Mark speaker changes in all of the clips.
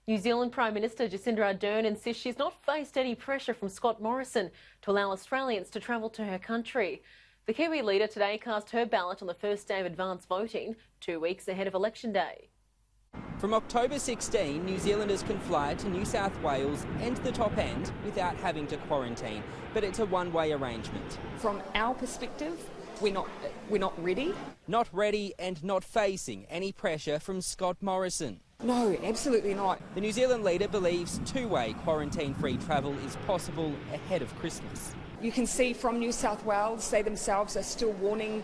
Speaker 1: New Zealand Prime Minister Jacinda Ardern insists she's not faced any pressure from Scott Morrison to allow Australians to travel to her country. The Kiwi leader today cast her ballot on the first day of advance voting, 2 weeks ahead of Election Day.
Speaker 2: From October 16, New Zealanders can fly to New South Wales and the top end without having to quarantine, but it's a one-way arrangement.
Speaker 3: From our perspective, we're not ready.
Speaker 2: Not ready and not facing any pressure from Scott Morrison.
Speaker 3: No, absolutely not.
Speaker 2: The New Zealand leader believes two-way quarantine-free travel is possible ahead of Christmas.
Speaker 3: You can see from New South Wales, they themselves are still warning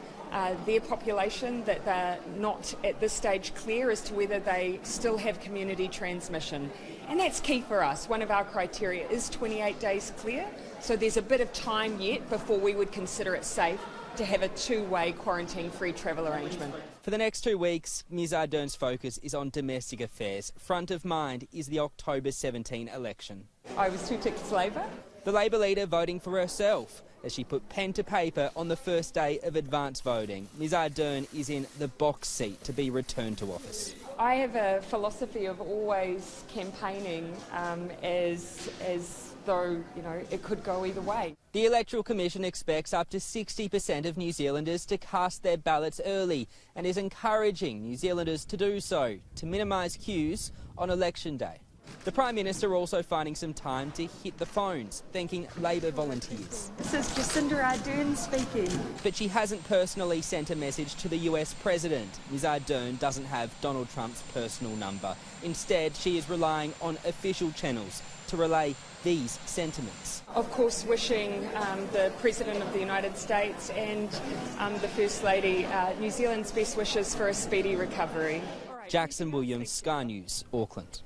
Speaker 3: their population that they're not at this stage clear as to whether they still have community transmission. And that's key for us. One of our criteria is 28 days clear, so there's a bit of time yet before we would consider it safe to have a two-way quarantine-free travel arrangement.
Speaker 2: For the next 2 weeks, Ms Ardern's focus is on domestic affairs. Front of mind is the October 17 election.
Speaker 3: I was 2 tickets Labor.
Speaker 2: The Labor leader voting for herself as she put pen to paper on the first day of advance voting. Ms Ardern is in the box seat to be returned to office.
Speaker 3: I have a philosophy of always campaigning as though, it could go either way.
Speaker 2: The Electoral Commission expects up to 60% of New Zealanders to cast their ballots early and is encouraging New Zealanders to do so to minimise queues on Election Day. The Prime Minister also finding some time to hit the phones, thanking Labor volunteers.
Speaker 4: This is Jacinda Ardern speaking.
Speaker 2: But she hasn't personally sent a message to the US President. Ms Ardern doesn't have Donald Trump's personal number. Instead, she is relying on official channels to relay these sentiments.
Speaker 3: Of course, wishing the President of the United States and the First Lady New Zealand's best wishes for a speedy recovery.
Speaker 2: Jackson Williams, Sky News, Auckland.